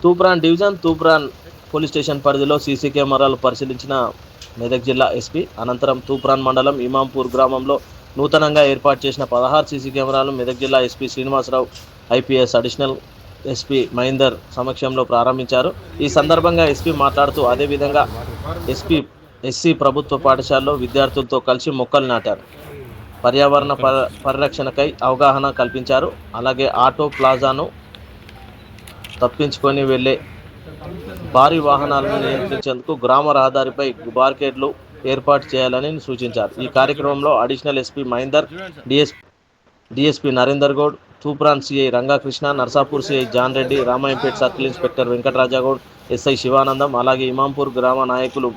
Toopran division Toopran police station పరిధిలో CC కెమెరాలు పరిశీలించిన మెదక్ జిల్లా ఎస్పీ అనంతరం తూప్రాన్ మండలం ఇమాంపూర్ గ్రామంలో నూతనంగా ఏర్పాటు చేసిన 16 సీసీ కెమెరాలు మెదక్ జిల్లా SP Srinivasarao IPS additional SP Mahender సమక్షంలో ప్రారంభించారు. ఈ సందర్భంగా ఎస్పీ మాట్లాడుతూ అదేవిధంగా ఎస్సీ ప్రభుత్వ పాఠశాలలో విద్యార్థులతో కలిసి మొక్కలు నాటారు. పర్యావరణ పరిరక్షణకై అవగాహన కల్పించారు. అలాగే ఆటో ప్లాజాను తప్పించుకొని వెళ్ళే భారీ వాహనాలను నియంత్రించేందుకు గ్రామ రహదారిపై బార్కెడ్లు ఏర్పాటు చేయాలని సూచించారు. ఈ కార్యక్రమంలో additional SP Mahender, DSP Narender Goud, Toopran CI Rangakrishna, Narsapur CI John Reddy, Ramayampet circle inspector Venkatarajagoud, SI Sivanandam, అలాగే ఇమాంపూర్ గ్రామ నాయకులు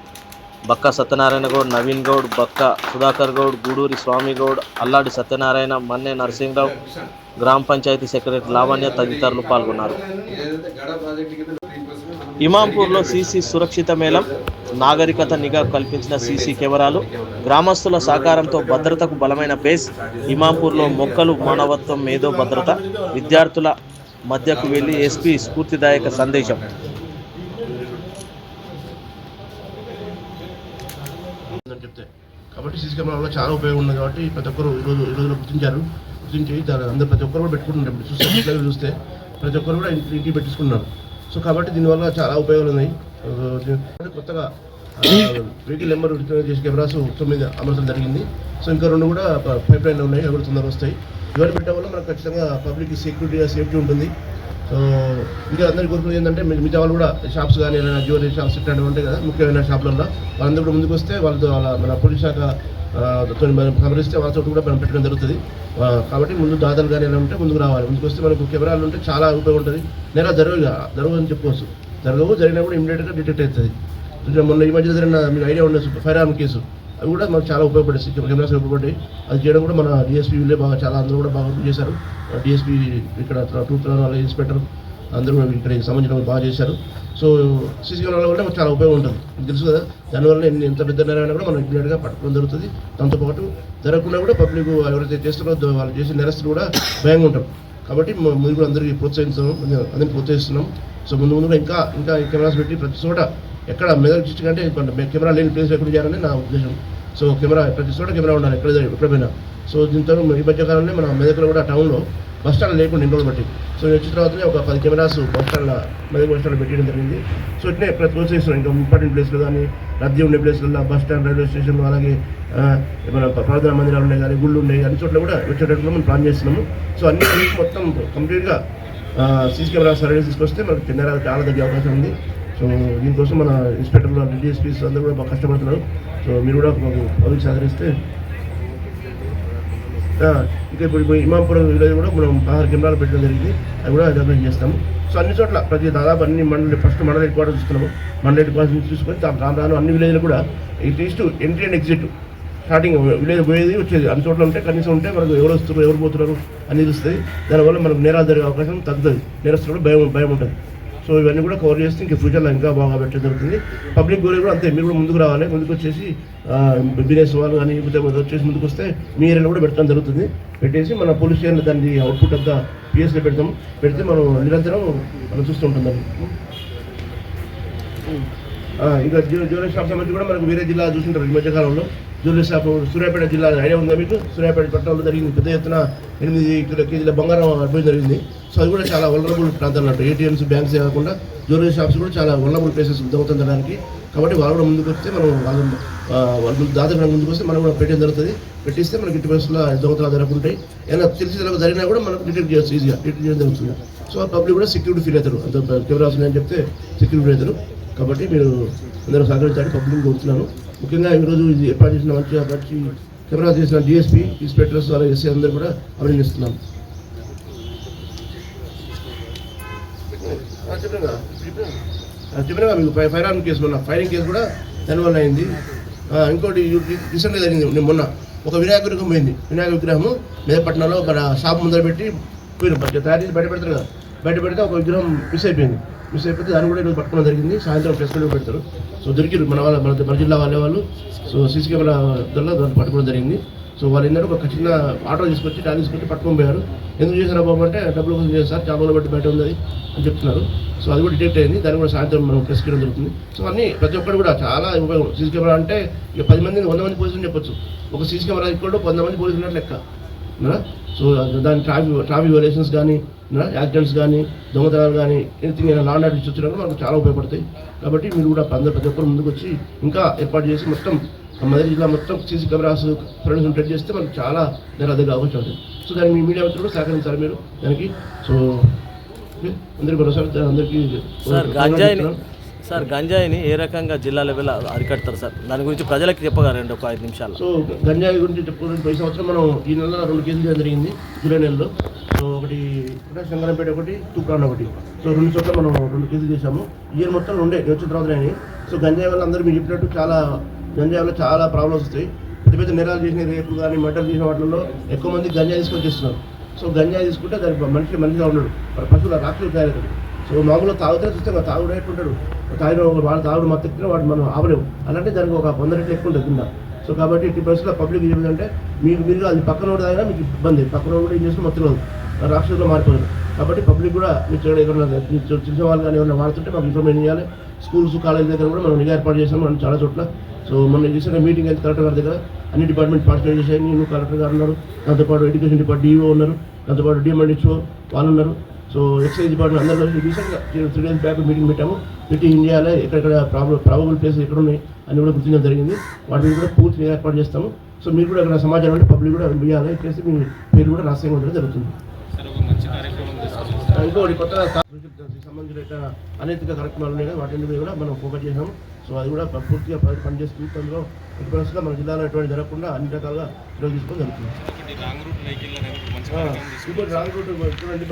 బక్క సత్యనారాయణ గౌడ్, నవీన్ గౌడ్, బక్క సుధాకర్ గౌడ్, గూడూరి స్వామి గౌడ్, అల్లాడి సత్యనారాయణ, మన్నే నరసింహరావు, గ్రామ పంచాయతీ సెక్రటరీ లావణ్య తదితరులు పాల్గొన్నారు. ఇమాంపూర్లో సీసీ సురక్షిత మేళం, నాగరికత నిఘా కల్పించిన సీసీ కెమెరాలు, గ్రామస్తుల సహకారంతో భద్రతకు బలమైన బేస్. ఇమాంపూర్లో మొక్కలు మానవత్వం మేధో భద్రత, విద్యార్థుల మధ్యకు వెళ్లి ఎస్పీ స్ఫూర్తిదాయక సందేశం. కాబట్టి సీసీ కెమెరా వల్ల చాలా ఉపయోగం ఉంది. కాబట్టి ప్రతి ఒక్కరు ఈరోజు గుర్తించి అందరూ ప్రతి ఒక్కరు కూడా పెట్టుకుంటున్నారు. చూస్తే ప్రతి ఒక్కరు కూడా ఇంటికి పెట్టించుకున్నారు. సో కాబట్టి దీనివల్ల చాలా ఉపయోగాలు ఉన్నాయి. కొత్తగా వెహికల్ నెంబర్ చేసే కెమెరాస్ 9 అమర్చడం జరిగింది. సో ఇంకా 2 కూడా పైప్ లైన్లో ఉన్నాయి, అవి కూడా తొందరగా వస్తాయి. ఇవన్నీ పెట్టడం వల్ల మనకు ఖచ్చితంగా పబ్లిక్ సేఫ్టీ ఉంటుంది. సో ఇంకా అందరికీ కోరుకునేది ఏంటంటే మిగతా వాళ్ళు కూడా షాప్స్ కానీ ఏదైనా జ్యువెలరీ షాప్స్ ఇట్లాంటివి ఉంటాయి కదా, ముఖ్యమైన షాపులలో వాళ్ళందరూ కూడా ముందుకు వస్తే వాళ్ళతో మన పోలీస్ శాఖ సంప్రదిస్తే వాళ్ళతో కూడా మనం పెట్టడం జరుగుతుంది. కాబట్టి ముందు దాదాలు కానీ ఎలా ఉంటే ముందుకు రావాలి. ముందుకు వస్తే మనకు కెమెరాలు ఉంటే చాలా ఉపయోగం ఉంటుంది. నేరా జరగవు అని చెప్పుకోవచ్చు. జరిగినా కూడా ఇమీడియట్గా డిటెక్ట్ అవుతుంది. మొన్న ఈ మధ్య జరిగిన మీకు ఐడియా ఉండొచ్చు, ఫైర్ ఆర్మ్ కేసు, అవి కూడా మనకు చాలా ఉపయోగపడేసి కెమెరాస్ ఉపయోగపడ్డాయి. అది చేయడం కూడా మన డిఎస్పీ వీళ్ళే చాలా అందరూ కూడా బాగా చేశారు. డిఎస్పీ ఇక్కడ తూప్రాన్ వాళ్ళ ఇన్స్పెక్టర్ అందరూ ఇక్కడ సంబంధించిన బాగా చేశారు. సో సీసీ కెమెరాల వల్ల మనకు చాలా ఉపయోగం ఉంటుంది. మీకు తెలుసు కదా, దానివల్ల ఎంత పెద్ద నేరమైనా కూడా మనం ఇమీడియట్గా పట్టుకోవడం జరుగుతుంది. దాంతోపాటు జరగకుండా కూడా పబ్లిక్ ఎవరైతే చేస్తున్నారో వాళ్ళు చేసిన నేరస్తులు కూడా భయంగా ఉంటారు. కాబట్టి ముందు కూడా అందరికీ అందరినీ ప్రోత్సహిస్తున్నాం. సో ముందు కూడా ఇంకా కెమెరాస్ పెట్టి ప్రతి చోట ఎక్కడ మెదక్ డిస్ట్రిక్ట్ అంటే కెమెరా లేని ప్లేస్ ఎక్కడ చేయాలని నా ఉద్దేశం. సో ప్రతి చోట కెమెరా ఉండాలి ఎక్కడైనా. సో దీంతో ఈ మధ్యకాలంలో మన మెదక్లో కూడా టౌన్లో బస్ స్టాండ్ లేకుండా ఇంట్లో బట్టి సో వచ్చిన తర్వాతనే ఒక 10 కెమెరాస్ మెదక్ బస్ స్టాండ్లో పెట్టడం జరిగింది. సో ఇట్లే ప్రోత్సహిస్తున్నాం. ఇంకా ఇంపార్టెంట్ ప్లేస్లో కానీ రద్దీ ఉండే ప్లేస్లలో బస్ స్టాండ్, రైల్వే స్టేషన్లు, అలాగే మన ప్రార్థనా మందిరాలు ఉన్నాయి కానీ, గుళ్ళు ఉన్నాయి, అన్ని చోట్ల కూడా వచ్చేటట్లు మనం ప్లాన్ చేస్తున్నాము. సో అన్ని మొత్తం కంప్లీట్గా సీసీ కెమెరా సర్వీస్ తీసుకొస్తే మనకు నేరాలు చాలా తగ్గే అవకాశం ఉంది. సో దీనికోసం మన ఇన్స్పెక్టర్లు, డిఎస్పీస్ అందరూ కూడా బాగా కష్టపడుతున్నారు. సో మీరు కూడా పబ్లిక్ సహకరిస్తే ఇంకా ఇప్పుడు ఇమాంపురం విలేజ్ కూడా మనం 16 కెమెరాలు పెట్టడం జరిగింది. అవి కూడా డెవలప్ చేస్తాము. సో అన్ని చోట్ల దాదాపు అన్ని ఫస్ట్ మండల హెడ్ క్వార్టర్స్ చూస్తున్నాము. మండల హెడ్ క్వార్టర్స్ నుంచి చూసుకొని రాను అన్ని విలేజ్లు కూడా ఇటు entry and exit starting village పోయేది వచ్చేది అన్ని చోట్ల ఉంటే కనీసం ఉంటే మనకు ఎవరు వస్తున్నారు, ఎవరు పోతున్నారు అని తెలుస్తుంది. దానివల్ల మనకు నేరాలు జరిగే అవకాశం తగ్గుతుంది. నేరస్తులు కూడా భయం ఉంటుంది. సో ఇవన్నీ కూడా కవర్ చేస్తే ఇంకా ఫ్యూచర్లో ఇంకా బాగా పెట్టడం జరుగుతుంది. పబ్లిక్ గోల్ కూడా అంతే, మీరు కూడా ముందుకు రావాలి. ముందుకు వచ్చేసి బిజినెస్ వాళ్ళు కానీ వచ్చేసి ముందుకు వస్తే మీ ఏరియాలో కూడా పెట్టడం జరుగుతుంది. పెట్టేసి మన పోలీస్ స్టేషన్లో దాన్ని అవుట్పుట్ అంతా పిఎస్లో పెడితే మనం నిరంతరం మనం చూస్తుంటుంది. ఇంకా జ్యువెలరీ షాప్ సంబంధించి కూడా మనకు వేరే జిల్లా చూస్తుంటారు. ఈ మధ్యకాలంలో జ్యువెలరీ షాప్ సూర్యాపేట జిల్లా ఐడియా ఉందా మీకు? సూర్యాపేట పట్టణంలో జరిగింది. పెద్ద ఎత్తున 8 కేజీల బంగారం అడ్డం జరిగింది. సో అది కూడా చాలా వల్నరబుల్ ప్రాంతాలు అన్నట్టు. ఏటీఎంస్, బ్యాంక్స్ కాకుండా జ్యువెలరీ షాప్స్ కూడా చాలా వల్నరబుల్ ప్లేసెస్ దొంగతనడానికి. కాబట్టి వాళ్ళు కూడా ముందుకు వస్తే మనం వాళ్ళు దాదాపు ముందుకు వస్తే మనం కూడా పెట్టడం జరుగుతుంది. పెట్టిస్తే మనకి ఇంటి పరిస్థితుల్లో దొంగతనాలు జరుగుతుంటాయి. ఏదైనా తెలిసి జరిగినా కూడా మనం డిటెక్ట్ చేయొచ్చు, ఈజీగా డిటెక్ట్ చేయడం జరుగుతుంది. సో పబ్లిక్ కూడా సెక్యూరిటీ ఫీల్ అవుతారు. అంత కెమెరాస్ ఉన్నాయని చెప్తే సెక్యూరిటీ అవుతారు. కాబట్టి మీరు అందరూ సహకరించాలి, పబ్లిక్ కోరుతున్నాను. ముఖ్యంగా ఈరోజు ఇది ఏర్పాటు చేసిన మంచి కెమెరా చేసిన డిఎస్పీ, ఇన్స్పెక్టర్స్, అలాగే ఎస్ఐ అందరూ కూడా అభినందిస్తున్నాను. చెప్పినా మీకు ఫైర్ ఆర్మ్ కేసు, మొన్న ఫైరింగ్ కేసు కూడా దానివల్ల అయింది. ఇంకోటి రీసెంట్గా జరిగింది. మొన్న ఒక వినాయక విగ్రహం పోయింది. వినాయక విగ్రహం మేదపట్నంలో మన షాప్ ముందర పెట్టి తయారు చేసి బయట పెడతారు కదా, బయట పెడితే ఒక విగ్రహం మిస్ అయిపోతే దాన్ని కూడా ఈరోజు పట్టుకోవడం జరిగింది. సాయంత్రం ప్రెస్ మీట్ పెడతారు. సో దొరికి మన జిల్లా వాళ్ళు సో సీసీ కెమెరా దాన్ని పట్టుకోవడం జరిగింది. సో వాళ్ళు ఏంటంటే ఒక చిన్న ఆటో తీసుకొచ్చి ట్యాలీ తీసుకొచ్చి పట్టుకొని పోయారు. ఎందుకు చేశారా బాబు అంటే డబ్బులు కోసం చేస్తారు, చాలా రోజులు బట్టి బయట ఉంది అని చెప్తున్నారు. సో అది కూడా డిటెక్ట్ అయింది. దాన్ని కూడా సాయంత్రం మనం ప్రెస్ చేయడం జరుగుతుంది. సో అన్నీ ప్రతి ఒక్కరు కూడా చాలా ఉపయోగం. సీసీ కెమెరా అంటే ఇక 10 మంది 100 మంది పోలీసులు చెప్పొచ్చు. ఒక సీసీ కెమెరా ఇక్కడ 100 మంది పోలీసులు ఉన్నట్టు లెక్క. సో దాని ట్రాఫిక్ వైలేషన్స్ కానీ, యాక్సిడెంట్స్ కానీ, దొంగతనాలు కానీ, anything law and order issues వచ్చినా మనకు చాలా ఉపయోగపడతాయి. కాబట్టి మీరు కూడా ప్రతి ఒక్కరు ముందుకు వచ్చి ఇంకా ఏర్పాటు చేసి మొత్తం మెదక్ జిల్లా మొత్తం సీసీ కెమెరాస్ ఫ్రెండ్స్ ట్రెడ్ చేస్తే మనకు చాలా దగ్గర అవకాశం ఉంటుంది. సో దానికి మీ మీడియా మిత్రులు కూడా సహకరించాలి మీరు దానికి. సో అందరికీ మరోసారి అందరికీ సార్ గంజాయిని ఏ రకంగా జిల్లా లెవెల్ అరికడతారు సార్? దాని గురించి ప్రజలకు చెప్పగలండి ఒక 5 నిమిషాలు. సో గంజాయి గురించి చెప్పుకోవడానికి పోయిన సంవత్సరం మనం ఈ నెల 2 కేసులు చేయడం జరిగింది జూలై నెలలో. సో ఒకటి శంకరంపేట, ఒకటి తూప్రాన్ ఒకటి. సో 2 చోట్ల మనం 2 కేసులు చేశాము. ఇయర్ మొత్తం 2 వచ్చిన తర్వాత అయినాయి. సో గంజాయి వల్ల అందరూ మీరు చెప్పినట్టు గంజాయి వల్ల చాలా ప్రాబ్లమ్స్ వస్తాయి. పెద్ద నేరాలు చేసిన రేపు కానీ మర్డర్ చేసిన వాటిల్లో ఎక్కువ మంది గంజాయి తీసుకొని చేస్తున్నారు. సో గంజాయి తీసుకుంటే దానికి మనిషిగా ఉన్నాడు, పశువుల రాత్రులు తయారవుతాడు. సో మామూలుగా తాగితే చూస్తే తాగుడు ఎట్లుంటాడు, తాగిన వాడు తాగుడు మత్తు ఎక్కిన వాడు మనం ఆవలేము. అలాంటి దానికి ఒక 100 రెట్లు ఎక్కువ ఉంటుంది కింద. సో కాబట్టి ఇట్టి పరిస్థితుల్లో పబ్లిక్ ఏమిటంటే మీరు అది పక్కన కూడా తాగినా మీకు ఇబ్బంది, పక్కన కూడా ఏం చేసుకుని మొత్తం రాక్షసులో మారిపోతుంది. కాబట్టి పబ్లిక్ కూడా మీరు ఎవరైనా తెలిసిన వాళ్ళు కానీ ఏమైనా వాడుతుంటే మాకు ఇన్ఫర్మేషన్ చేయాలి. స్కూల్స్ కాలేజ్ దగ్గర కూడా మనం నిఘా ఏర్పాటు చేసాం మనం చాలా చోట్ల. సో మొన్న రీసెంట్గా మీటింగ్ అయితే కలెక్టర్ గారి దగ్గర అన్ని డిపార్ట్మెంట్ పార్టిసిపేట్ చేశాయి. నేను కలెక్టర్ గారు ఉన్నారు, దాంతోపాటు ఎడ్యుకేషన్ డిపార్ట్మెంట్ డిఓ ఉన్నారు, దాంతోపాటు డిఎంఎండ్హెచ్ఓ వాళ్ళు ఉన్నారు. సో ఎక్సైజ్ డిపార్ట్మెంట్ అందరూ రీసెంట్గా 3 days బ్యాక్ మీటింగ్ పెట్టాము. మీటింగ్ చేయాలి, ఎక్కడెక్కడ ప్రాబబుల్ ప్లేసెస్ ఎక్కడ ఉన్నాయి అని కూడా గుర్తించడం జరిగింది. వాటిని కూడా పూర్తిగా ఏర్పాటు చేస్తాము. సో మీరు కూడా అక్కడ సమాచారం అంటే పబ్లిక్ కూడా ఇవ్వాలి, చేసి మీ పేరు కూడా రహస్యంగా ఉండడం జరుగుతుంది. ఇంకోటి కొత్త సంబంధించిన అనైతిక కార్యక్రమాలు ఉన్నాయి కదా, వాటి మీద కూడా మనం ఫోకస్ చేసాము. సో అది కూడా పూర్తిగా పనిచేస్తుంది. అందులో ఎటువంటి పరిస్థితుల్లో మన జిల్లాలో ఎటువంటి జరగకుండా అన్ని రకాలుగా చర్యలు తీసుకోవడం జరుగుతుంది. ఇంకోటి రాంగ్ రూట్ చూడండి,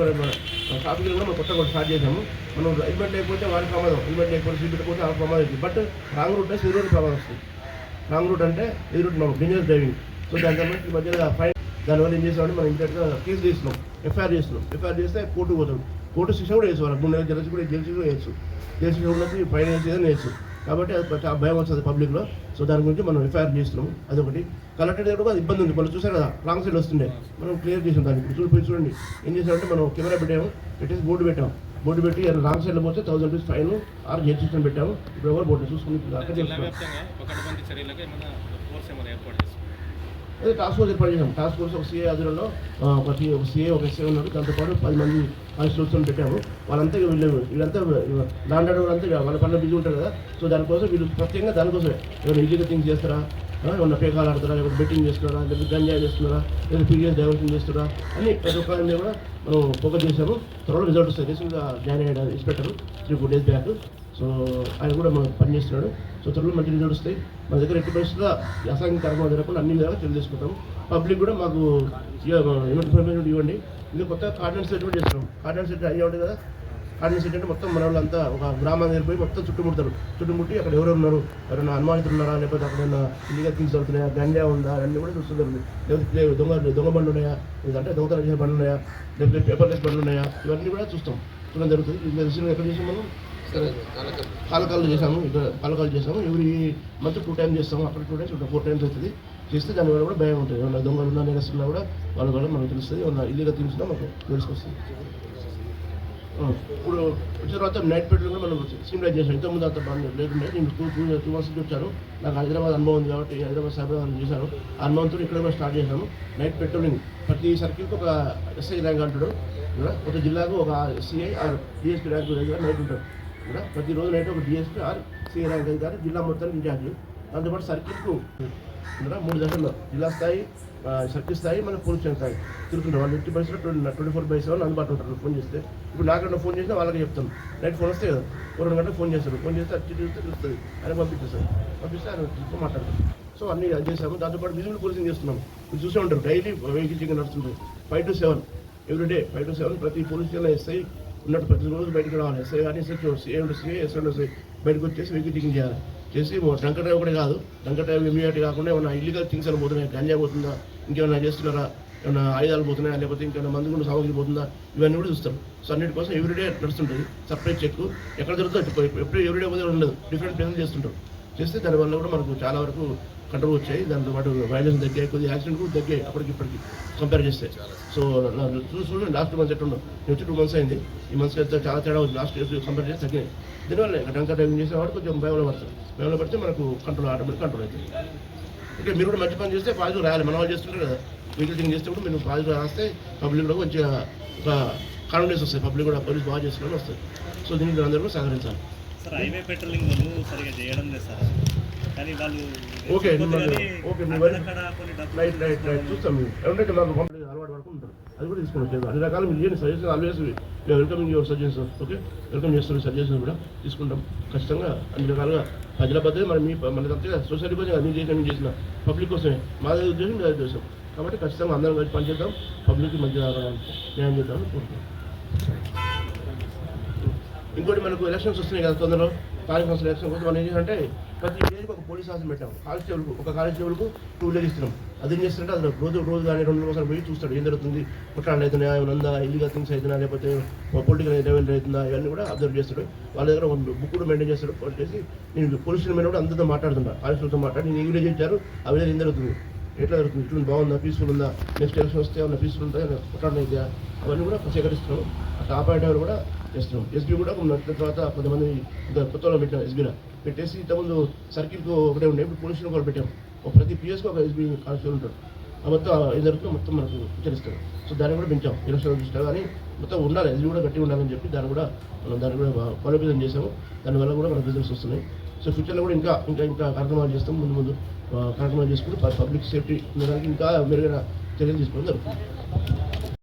ట్రాఫిక్ కూడా మనం కొత్తగా స్టార్ట్ చేసాము. మనం హెల్మెట్ లేకపోతే వారికి ప్రమాదం, హెల్మెట్ లేకపోతే సీట్ పెట్టకపోతే వాళ్ళకి ప్రమాదం అవుతుంది. బట్ రాంగ్ రూట్ అంటే సీరోడ్ ప్రమాదం వస్తుంది. రాంగ్ రూట్ అంటే ఈ రూట్ మనం డేంజరస్ డ్రైవింగ్. సో దాని తర్వాత ఈ మధ్యలో ఫైన్ దానివల్ల ఏం చేసామంటే మనం ఇమీడియట్గా కేసు చేస్తున్నాం, ఎఫ్ఐఆర్ చేస్తే కోర్టుకు పోతాం. కోర్టు శిక్ష కూడా వేసుకోవాలి, 3 నెలల జడ్జి కూడా జైలు శిక్ష వేయచ్చు, జైలు శిక్ష ఉన్నది ఫైన్ వేసేదని వేయచ్చు. కాబట్టి అది చాలా భయం వస్తుంది పబ్లిక్లో. సో దాని గురించి మనం ఎఫ్ఐఆర్ చేస్తున్నాము. అదొకటి. కలెక్టర్ దగ్గర కూడా ఇబ్బంది ఉంది, మనం చూసారు కదా రాంగ్ సైడ్ వస్తుండే, మనం క్లియర్ చేసాం దాన్ని. ఇప్పుడు చూడండి ఏం చేసామంటే మనం కెమెరా పెట్టేసి బోర్డు పెట్టి రాంగ్ సైడ్లో పోతే 1000 రూపీస్ ఫైన్ ఆర్ జైలు శిక్ష పెట్టాము. ఇప్పుడు ఎవరు బోర్డు చూసుకుని అదే టాస్క్ ఫోర్స్ ఏర్పాటు చేసాం. టాస్క్ ఫోర్స్ ఒక సిఏ ఆధ్వర్యంలో ఒక సిఏ ఒక ఎస్ఏ ఉన్నారు, దాంతోపాటు 10 మంది కానిస్టేబుల్స్ని పెట్టాము. వీళ్ళంతా లాండ్ ఆర్డర్ అంతా వాళ్ళ పనులు బిజీ ఉంటారు కదా. సో దానికోసం వీళ్ళు ప్రత్యేకంగా దానికోసమే ఏమైనా ఇల్లీగల్ థింగ్స్ చేస్తారా, ఏమన్నా పేకాలు ఆడతారా, లేకపోతే బెట్టింగ్ చేస్తున్నారా, లేకపోతే గంజాయి చేస్తున్నారా, లేదా పీరియస్ డైవర్షన్ చేస్తున్నారా అని ప్రతి ఒక్కరిని కూడా మనం ఫోకస్ చేసాము. త్వరలో రిజల్ట్ వస్తుంది. రీసెంట్గా జాయిన్ అయ్యాడు ఇన్స్పెక్టర్ 3-4 days బ్యాక్. సో ఆయన కూడా మనం పనిచేస్తున్నాడు. సో త్వరలో మంచి రిజల్ట్ వస్తాయి. మన దగ్గర ఎట్టి పరిస్థితుల్లో అసాంఘిక కార్యక్రమాలు జరగకుండా అన్ని విధాలుగా చర్యలు తీసుకుంటాం. పబ్లిక్ కూడా మాకు ఇన్ఫర్మేషన్ ఇవ్వండి. ఇది కొత్త కార్డినెన్స్ సెట్ కూడా చేస్తున్నాం. కార్డినెన్స్ సెట్ అయ్యే ఉంటుంది కదా. కార్డినెన్స్ సెట్ అంటే మొత్తం మన వాళ్ళంతా ఒక గ్రామానికి పోయి మొత్తం చుట్టుముట్టి అక్కడ ఎవరు ఉన్నారు, ఎవరైనా అనుమానితులు ఉన్నారా, లేకపోతే అక్కడ ఇల్లీగల్ థింగ్స్ అవుతున్నాయా, గంజా ఉందా, అన్నీ కూడా చూస్తుంది. లేకపోతే దొంగ బండ్లు ఉన్నాయా, లేదంటే దొంగతనం చేసే బండ్లు ఉన్నాయా, లేకపోతే పేపర్లెస్ బండ్లు ఉన్నాయా, ఇవన్నీ కూడా చూడడం జరుగుతుంది. ఇది ఎక్కడ చేసాం మనం పాలకాలు చేసాము. ఇక్కడ పాలకాలు చేసాము. ఎవ్రీ మంత్ 2 times చేస్తాము. అక్కడ 2 times 4 times అవుతుంది. చేస్తే దానివల్ల కూడా భయం ఉంటుంది. ఏమన్నా దొంగలు ఉన్నా నేరస్తున్నా కూడా వాళ్ళ వల్ల మనకు తెలుస్తుంది. ఏమన్నా ఇల్లీగల్ థింగ్స్ ఉన్నా మనకు తెలుసుకొస్తుంది. ఇప్పుడు వచ్చిన తర్వాత నైట్ పెట్రోల్ కూడా మనం స్ట్రీమ్లైన్ చేసాం. ఇంతకుముందు అంత బాగా లేకుండే. నేను 2 months వచ్చాను. నాకు హైదరాబాద్ అనుభవం ఉంది కాబట్టి హైదరాబాద్ సైబరాబాద్ చేశాను. ఆ అనుభవంతో ఇక్కడ కూడా స్టార్ట్ చేశాము. నైట్ పెట్రోలింగ్ ప్రతి సర్కిల్కి ఒక ఎస్ఐ ర్యాంక్ అంటాడు. ఒక జిల్లాకు ఒక సిఐ ఆర్ డిఎస్పీ ర్యాంక్ దగ్గర నైట్ ఉంటాడు. ప్రతిరోజు నైట్ ఒక డిఎస్పీ ఆర్ సిఐ ర్యాంక్ అధికారి జిల్లా మొత్తానికి ఇన్ఛార్జ్. దాంతోపాటు సర్కిల్కు 3 దశల్లో జిల్లా స్థాయి, సర్కిల్ స్థాయి, మన పోలీస్ స్టేషన్ స్థాయి తిరుగుతుంటారు. వాళ్ళు 24/7 అందుబాటులో ఉంటారు. ఫోన్ చేస్తే ఇప్పుడు నాకన్నా ఫోన్ చేసినా వాళ్ళకి చెప్తాను. నైట్ ఫోన్ వస్తే కదా 2 గంటలకు ఫోన్ చేస్తారు. ఫోన్ చేస్తే అచ్చి చూస్తే తెలుస్తుంది. ఆయన పంపిస్తే ఆయన మాట్లాడతారు. సో అన్నీ అది చేసాము. దాంతోపాటు విజిబుల్ పోలీసింగ్ చేస్తున్నాం. మీరు చూసే ఉంటారు డైలీ వెహికల్ చెకింగ్ నడుస్తుంటాయి. 5 to 7 ఎవ్రీడే 5 to 7 ప్రతి పోలీస్ స్టేషన్లో ఎస్ఐ ఉన్నట్టు ప్రతిరోజు బయటకు రావాలి. ఎస్ఐ కానీ ఎస్ఐ సిఏ ఎస్ఐ బయటకు వచ్చేసి వెహికల్ చెకింగ్ చేయాలి. చేసి డ్రంక్ డ్రైవ్ కూడా కాదు, డ్రంక్ డ్రైవ్ ఇమీడియట్ కాకుండా ఏమైనా ఇల్లీగల్ థింగ్స్ అని పోతున్నాయి, గంజా పోతుందా, ఇంకేమైనా చేస్తున్నారా, ఏమైనా ఆయుధాలు పోతున్నాయా, లేకపోతే ఇంకేమైనా మందుగుండు సామగ్రి పోతుందా, ఇవన్నీ కూడా చూస్తాం. సో అన్నిటి కోసం ఎవ్రీడే నడుస్తుంటుంది. సపరేట్ చెక్ ఎక్కడ దొరుకుతుంది ఎప్పుడు ఎవ్రీడే పోతే ఉండదు, డిఫరెంట్ ప్లేసెస్ చేస్తుంటాం. చేస్తే దానివల్ల కూడా మనకు చాలా వరకు కంట్రోల్ వచ్చాయి. దాంతో పాటు వైలెన్స్ తగ్గాయి, కొద్దిగా యాక్సిడెంట్ కూడా తగ్గాయి అప్పటికి ఇప్పటికి కంపేర్ చేస్తే. సో చూడండి లాస్ట్ 2 months ఎట్లుండో, నేను వచ్చి 2 months అయింది. ఈ మంత్స్కి అయితే చాలా తేడా ఉంది. లాస్ట్ ఇయర్స్ కంపేర్ చేస్తే తగ్గినాయి. దీనివల్ల డంకా డ్రైవింగ్ చేసేవాడు కొంచెం భయంలో పడితే మనకు కంట్రోల్ ఆటోమేటిక్ కంట్రోల్ అవుతుంది. ఓకే, మీరు కూడా మంచి పని చేస్తే పాజిటివ్ రాయాలి. మన వాళ్ళు చేస్తుంటారు కదా, వెహికల్ థింగ్ చేస్తే కూడా మీరు పాజిటివ్ రాస్తే పబ్లిక్ కూడా మంచిగా ఒక కాన్ఫిడెన్స్ వస్తాయి. పబ్లిక్ కూడా పోలీస్ బాగా చేస్తున్నారని వస్తుంది. సో దీనికి అందరూ కూడా సహకరించాలి. సార్ హైవే పెట్రోలింగ్ సరిగా చేయడం లేదు సార్, కానీ వాళ్ళు ఓకే రైట్ రైట్ చూస్తాం. మేము ఎవరైతే మాకు అలవాటు పడుకుంటూ ఉంటారు, అది కూడా తీసుకుని అన్ని రకాలు మీరు చేయండి. Suggestion always welcoming your suggestions. Okay, welcome చేస్తున్న సజెషన్స్ కూడా తీసుకుంటాం ఖచ్చితంగా. అన్ని రకాలుగా ప్రజల పద్ధతి మరి మన అంతగా సొసైటీ కోసం మీరు చేసిన పబ్లిక్ కోసమే, మాదే ఉద్దేశం మీ ఉద్దేశం. కాబట్టి ఖచ్చితంగా అందరం కలిసి పనిచేద్దాం, పబ్లిక్కి మంచిగా న్యాయం చేద్దామని కోరుతున్నాం. ఇంకోటి మనకు ఎలక్షన్స్ వస్తున్నాయి కదా తొందరలో, స్థానిక సంస్థల ఎలక్షన్ కోసం మనం ఏం చేయాలంటే ప్రతి విలేజ్కి ఒక పోలీస్ ఆఫీస్ పెట్టాం. కానిస్టేబుల్కు ఒక కానిస్టేబుల్కు 2 విలేజ్ ఇస్తున్నాం. అది ఏం చేస్తుంటే అది రోజు కానీ 2 రోజులు పోయి చూస్తాడు ఏం జరుగుతుంది, కుట్రాలు అవుతున్నాయా, ఏమైనా ఇల్లీగల్ థింగ్స్ అవుతున్నా, లేకపోతే పొలిటికల్ లెవెల్ అవుతుందా, ఇవన్నీ కూడా అబ్జర్వ్ చేస్తాడు. వాళ్ళ దగ్గర బుక్ కూడా మెయింటైన్ చేస్తాడు. చేసి నేను పోలీస్ స్టేషన్ మీద కూడా అందరితో మాట్లాడుతున్నా, కానిస్టేబుల్తో మాట్లాడి నేను ఈ విలేజ్ ఇచ్చారు, ఆ విలేజ్ ఏం జరుగుతుంది, ఎట్లా జరుగుతుంది, ఇట్లా బాగుందా, పీస్ఫుల్ ఉందా, నెక్స్ట్ ఎలక్షన్ వస్తే ఏమన్నా పీస్ఫుల్ ఉందా, కుట్రాలు అవుతాయా, అవన్నీ కూడా సేకరిస్తున్నాం. అట్లా ఆపరేటర్ కూడా చేస్తున్నాం. ఎస్పీ కూడా తర్వాత కొంతమంది కొత్తలో పెట్టాం. ఎస్బీలో పెట్టేసి ఇంతకుముందు సర్కిల్కు ఒకటే ఉండే, ఇప్పుడు పోలీసులు కూడా పెట్టాం. ప్రతి పిఎస్కి ఒక ఎస్బీ కానిస్టేబుల్ ఉంటాడు. ఆ మొత్తం ఏం జరుగుతుందో మొత్తం మనకు హెచ్చరిస్తాడు. సో దాన్ని కూడా పెంచాం ఎలక్షన్ దృష్ట్యా. కానీ మొత్తం ఉండాలి, ఎస్బీ కూడా గట్టిగా ఉండాలని చెప్పి దాన్ని కూడా బలోపేతం చేసాము. దానివల్ల కూడా మనకు రిజల్ట్స్ వస్తున్నాయి. సో ఫ్యూచర్లో కూడా ఇంకా కార్యక్రమాలు చేస్తాం. ముందు కార్యక్రమాలు చేసుకుంటూ పబ్లిక్ సేఫ్టీ ఉండడానికి ఇంకా మెరుగైన చర్యలు తీసుకోవడం జరుగుతుంది.